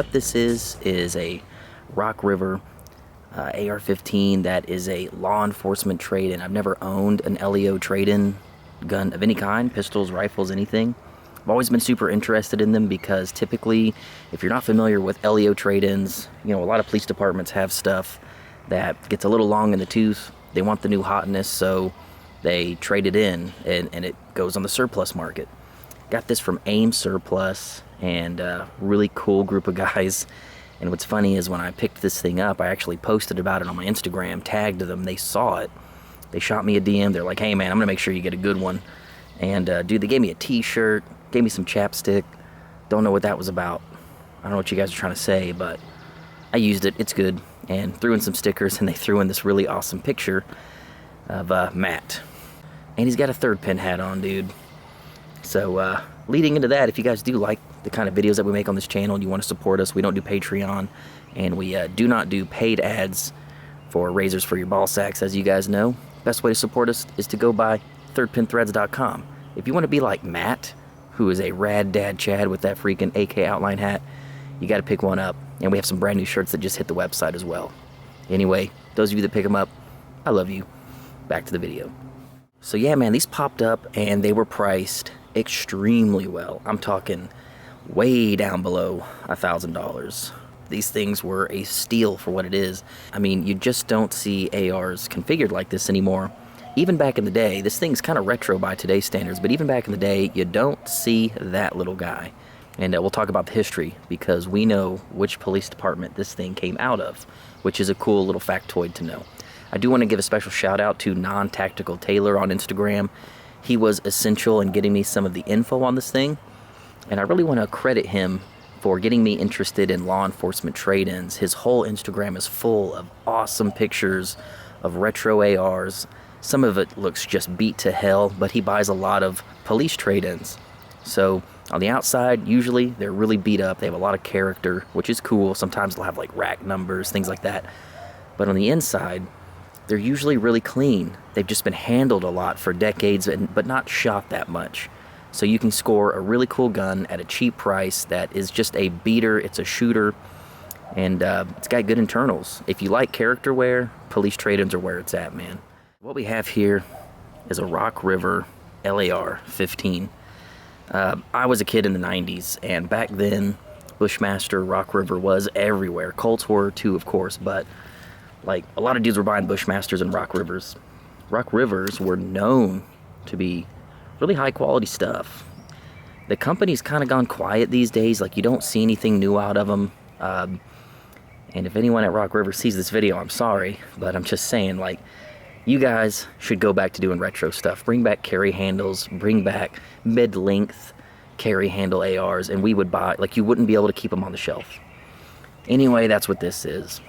what this is a Rock River AR15 that is a law enforcement trade-in. I've never owned an LEO trade-in gun of any kind, pistols, rifles, anything. I've always been super interested in them because typically, if you're not familiar with LEO trade-ins, you know, a lot of police departments have stuff that gets a little long in the tooth. They want the new hotness, so they trade it in, and it goes on the surplus market. Got this from AIM Surplus, and a really cool group of guys. And what's funny is when I picked this thing up, I actually posted about it on my Instagram, tagged them, they saw it. They shot me a DM, they're like, hey man, I'm gonna make sure you get a good one. And dude, they gave me a t-shirt, gave me some chapstick. Don't know what that was about. I don't know what you guys are trying to say, but I used it, it's good. And threw in some stickers, and they threw in this really awesome picture of Matt. And he's got a third pin hat on, dude. So leading into that, if you guys do like the kind of videos that we make on this channel and you want to support us, we don't do Patreon, and we do not do paid ads for razors for your ball sacks, as you guys know. Best way to support us is to go by thirdpinthreads.com. If you want to be like Matt, who is a rad dad Chad with that freaking AK outline hat, you got to pick one up. And we have some brand new shirts that just hit the website as well. Anyway, those of you that pick them up, I love you. Back to the video. So yeah, man, these popped up and they were priced extremely well. I'm talking way down below $1,000. These things were a steal for what it is. I mean, you just don't see ARs configured like this anymore. Even back in the day, this thing's kind of retro by today's standards, but even back in the day, you don't see that little guy. And we'll talk about the history, because we know which police department this thing came out of, which is a cool little factoid to know. I do want to give a special shout out to Non-Tactical Taylor on Instagram. He was essential in getting me some of the info on this thing, and I really want to credit him for getting me interested in law enforcement trade-ins. His whole Instagram is full of awesome pictures of retro ARs. Some of it looks just beat to hell, but he buys a lot of police trade-ins. So on the outside, usually they're really beat up. They have a lot of character, which is cool. Sometimes they'll have like rack numbers, things like that. But on the inside, they're usually really clean. They've just been handled a lot for decades, but not shot that much. So you can score a really cool gun at a cheap price that is just a beater, it's a shooter, and it's got good internals. If you like character wear, police trade-ins are where it's at, man. What we have here is a Rock River LAR-15. I was a kid in the 90s, and back then, Bushmaster, Rock River was everywhere. Colts were too, of course, but like a lot of dudes were buying Bushmasters and Rock Rivers. Rock Rivers were known to be really high quality stuff. The company's kind of gone quiet these days. Like, you don't see anything new out of them. And if anyone at Rock River sees this video, I'm sorry, but I'm just saying, like, you guys should go back to doing retro stuff. Bring back carry handles, bring back mid-length carry handle ARs, and we would buy, like, you wouldn't be able to keep them on the shelf. Anyway, that's what this is.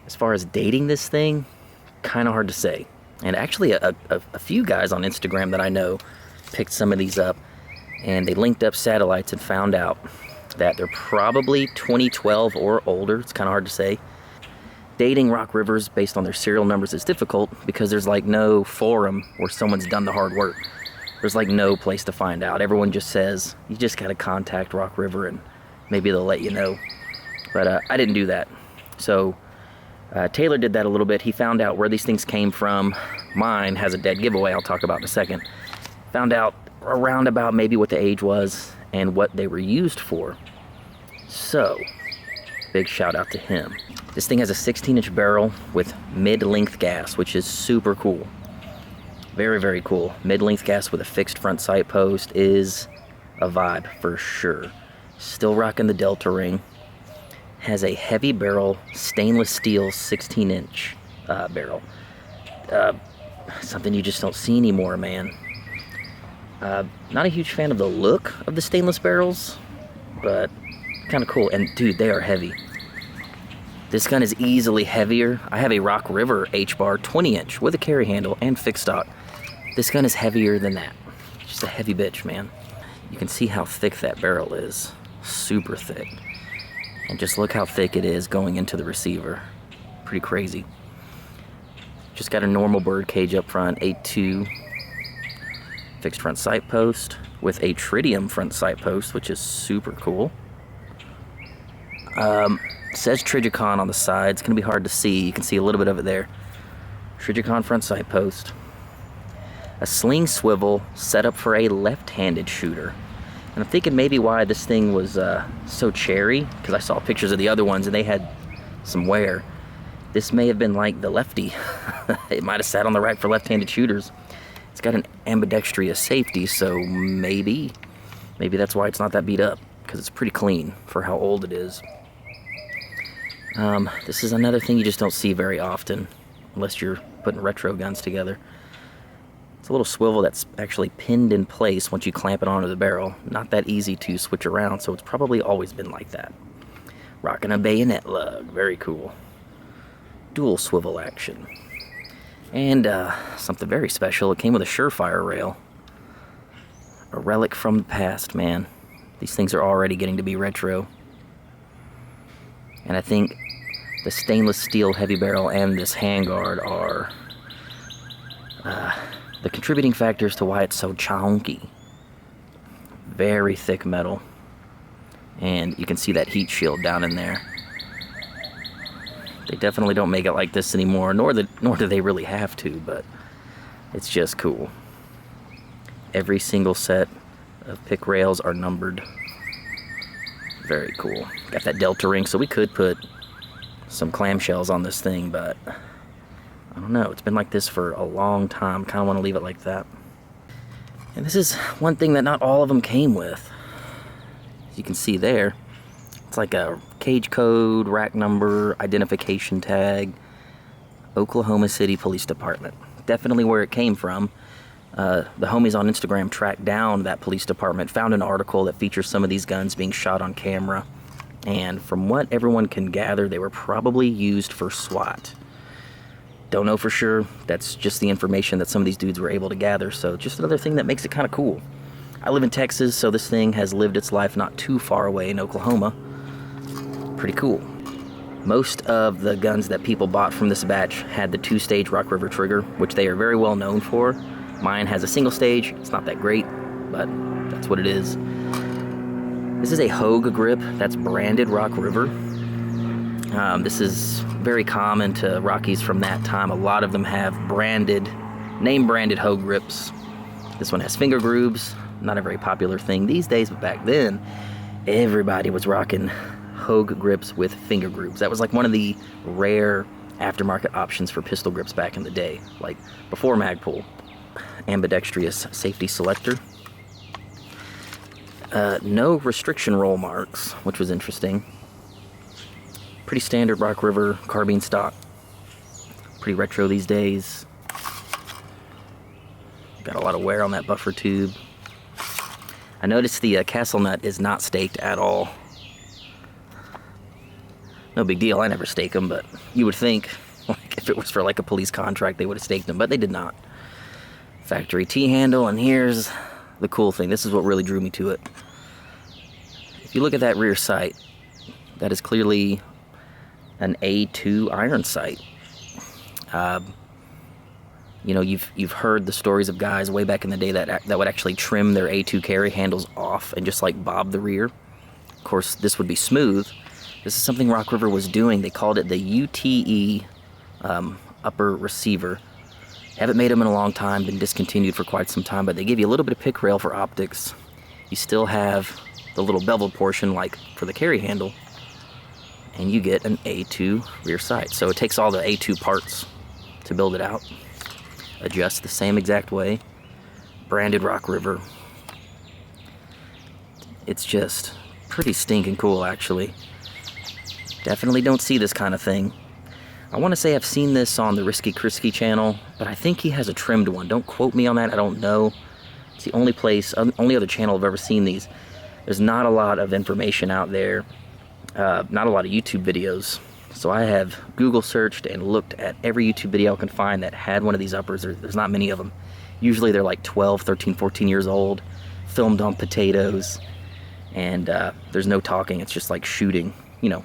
As far as dating this thing, kind of hard to say. And actually a few guys on Instagram that I know picked some of these up, and they linked up satellites and found out that they're probably 2012 or older. It's kind of hard to say. Dating Rock Rivers based on their serial numbers is difficult because there's like no forum where someone's done the hard work. There's like no place to find out. Everyone just says, you just got to contact Rock River and maybe they'll let you know. But I didn't do that. So Taylor did that a little bit. He found out where these things came from. Mine has a dead giveaway I'll talk about in a second. Found out around about maybe what the age was and what they were used for. So, big shout out to him. This thing has a 16-inch barrel with mid-length gas, which is super cool. Very, very cool. Mid-length gas with a fixed front sight post is a vibe for sure. Still rocking the Delta ring. Has a heavy barrel, stainless steel 16-inch barrel. Something you just don't see anymore, man. Not a huge fan of the look of the stainless barrels, but kind of cool. And dude, they are heavy. This gun is easily heavier. I have a Rock River H-bar 20-inch with a carry handle and fixed stock. This gun is heavier than that. Just a heavy bitch, man. You can see how thick that barrel is. Super thick. And just look how thick it is going into the receiver. Pretty crazy. Just got a normal bird cage up front, 8.2 fixed front sight post with a tritium front sight post, which is super cool. Says Trigicon on the side. It's going to be hard to see. You can see a little bit of it there. Trigicon front sight post. A sling swivel set up for a left-handed shooter. And I'm thinking maybe why this thing was so cherry, because I saw pictures of the other ones and they had some wear. This may have been like the lefty. It might have sat on the rack for left-handed shooters. It's got an ambidextrous safety, so maybe that's why it's not that beat up, because it's pretty clean for how old it is. This is another thing you just don't see very often, unless you're putting retro guns together. It's a little swivel that's actually pinned in place once you clamp it onto the barrel. Not that easy to switch around, so it's probably always been like that. Rocking a bayonet lug, very cool. Dual swivel action. And something very special, it came with a Surefire rail. A relic from the past, man. These things are already getting to be retro. And I think the stainless steel heavy barrel and this handguard are the contributing factors to why it's so chunky. Very thick metal. And you can see that heat shield down in there. They definitely don't make it like this anymore, nor do they really have to, but it's just cool. Every single set of pick rails are numbered. Very cool. Got that delta ring, so we could put some clamshells on this thing, but I don't know. It's been like this for a long time. Kind of want to leave it like that. And this is one thing that not all of them came with. As you can see there, it's like a cage code, rack number, identification tag, Oklahoma City Police Department. Definitely where it came from. The homies on Instagram tracked down that police department, found an article that features some of these guns being shot on camera, and from what everyone can gather, they were probably used for SWAT. Don't know for sure. That's just the information that some of these dudes were able to gather, so just another thing that makes it kind of cool. I live in Texas, so this thing has lived its life not too far away in Oklahoma. Pretty cool. Most of the guns that people bought from this batch had the two-stage Rock River trigger, which they are very well known for. Mine has a single stage. It's not that great, but that's what it is. This is a Hogue grip that's branded Rock River. This is very common to Rockies from that time. A lot of them have name-branded Hogue grips. This one has finger grooves. Not a very popular thing these days, but back then, everybody was rocking Hogue grips with finger grooves. That was like one of the rare aftermarket options for pistol grips back in the day, like before Magpul. Ambidextrous safety selector. No restriction roll marks, which was interesting. Pretty standard Rock River carbine stock. Pretty retro these days. Got a lot of wear on that buffer tube. I noticed the castle nut is not staked at all. No big deal, I never stake them, but you would think, like, if it was for like a police contract, they would have staked them, but they did not. Factory T-handle, and here's the cool thing. This is what really drew me to it. If you look at that rear sight, that is clearly an A2 iron sight. You know, you've heard the stories of guys way back in the day that would actually trim their A2 carry handles off and just like bob the rear. Of course, this would be smooth. This is something Rock River was doing. They called it the UTE upper receiver. Haven't made them in a long time, been discontinued for quite some time, but they give you a little bit of pick rail for optics. You still have the little beveled portion like for the carry handle, and you get an A2 rear sight. So it takes all the A2 parts to build it out. Adjust the same exact way. Branded Rock River. It's just pretty stinking cool, actually. Definitely don't see this kind of thing. I want to say I've seen this on the Risky Krisky channel, but I think he has a trimmed one. Don't quote me on that, I don't know. It's the only other channel I've ever seen these. There's not a lot of information out there, not a lot of YouTube videos. So I have Google searched and looked at every YouTube video I can find that had one of these uppers. There's not many of them. Usually they're like 12, 13, 14 years old, filmed on potatoes, and there's no talking, it's just like shooting, you know.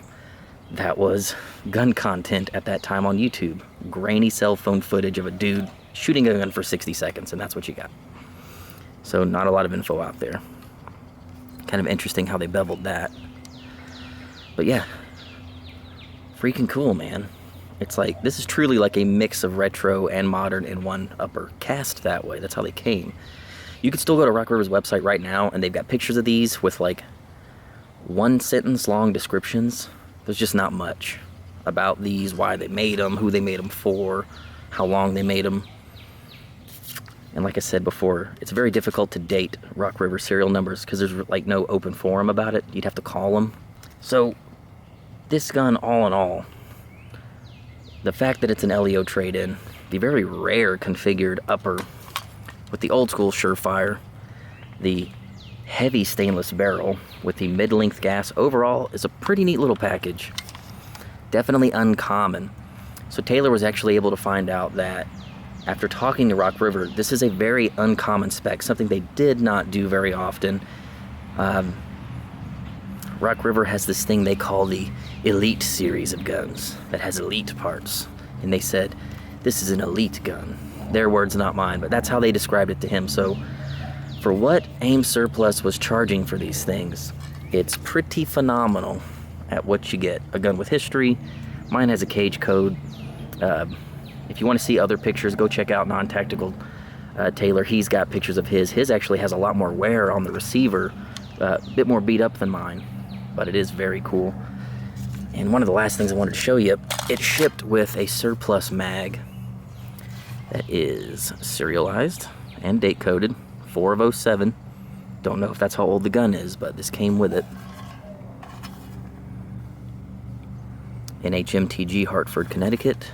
That was gun content at that time on YouTube. Grainy cell phone footage of a dude shooting a gun for 60 seconds, and that's what you got. So not a lot of info out there. Kind of interesting how they beveled that. But yeah, freaking cool, man. It's like, this is truly like a mix of retro and modern in one upper, cast that way. That's how they came. You can still go to Rock River's website right now, and they've got pictures of these with like 1-sentence long descriptions. There's just not much about these, why they made them, who they made them for, how long they made them. And like I said before, it's very difficult to date Rock River serial numbers because there's like no open forum about it. You'd have to call them. So this gun, all in all, the fact that it's an LEO trade-in, the very rare configured upper with the old school Surefire, the heavy stainless barrel with the mid-length gas, overall is a pretty neat little package. Definitely uncommon. So Taylor was actually able to find out that after talking to Rock River, this is a very uncommon spec, something they did not do very often. Rock River has this thing they call the Elite series of guns that has elite parts. And they said, this is an elite gun. Their words, not mine, but that's how they described it to him. So for what AIM Surplus was charging for these things, it's pretty phenomenal at what you get. A gun with history. Mine has a cage code. If you want to see other pictures, go check out Non-Tactical Taylor. He's got pictures of his. His actually has a lot more wear on the receiver, a bit more beat up than mine, but it is very cool. And one of the last things I wanted to show you, it shipped with a surplus mag that is serialized and date coded, 4 of 07. Don't know if that's how old the gun is, but this came with it. In HMTG, Hartford, Connecticut.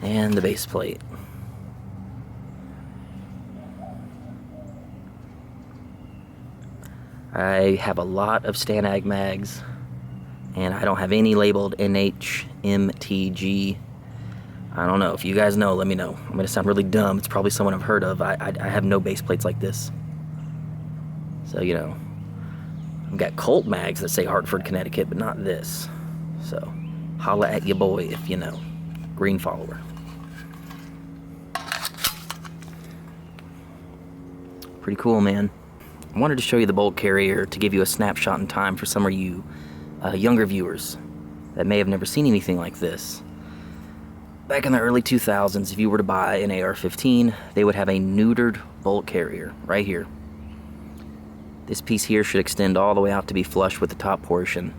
And the base plate. I have a lot of Stanag mags, and I don't have any labeled NHMTG. I don't know. If you guys know, let me know. I'm going to sound really dumb. It's probably someone I've heard of. I have no base plates like this. So, you know, I've got Colt mags that say Hartford, Connecticut, but not this. So, holla at your boy if you know. Green follower. Pretty cool, man. I wanted to show you the bolt carrier to give you a snapshot in time for some of you younger viewers that may have never seen anything like this. Back in the early 2000s, if you were to buy an AR-15, they would have a neutered bolt carrier right here. This piece here should extend all the way out to be flush with the top portion.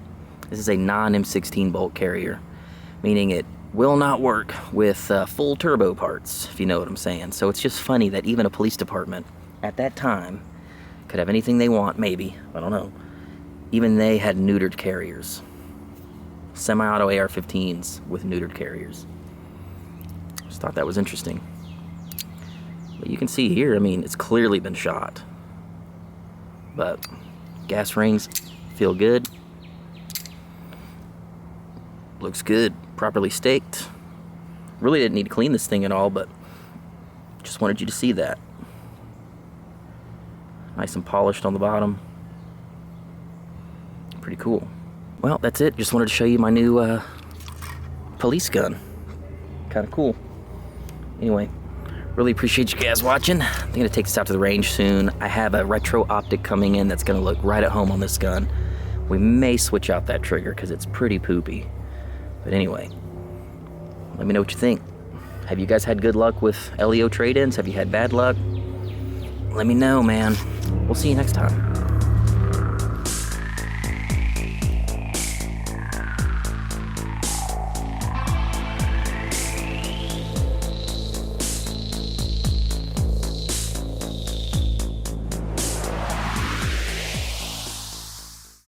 This is a non-M16 bolt carrier, meaning it will not work with full turbo parts, if you know what I'm saying. So it's just funny that even a police department at that time could have anything they want, maybe, I don't know. Even they had neutered carriers. Semi-auto AR-15s with neutered carriers. Just thought that was interesting. But you can see here, I mean, it's clearly been shot. But gas rings feel good. Looks good, properly staked. Really didn't need to clean this thing at all, but just wanted you to see that. Nice and polished on the bottom. Pretty cool. Well, that's it. Just wanted to show you my new police gun. Kind of cool. Anyway, really appreciate you guys watching. I'm going to take this out to the range soon. I have a retro optic coming in that's going to look right at home on this gun. We may switch out that trigger because it's pretty poopy. But anyway, let me know what you think. Have you guys had good luck with LEO trade-ins? Have you had bad luck? Let me know, man. We'll see you next time.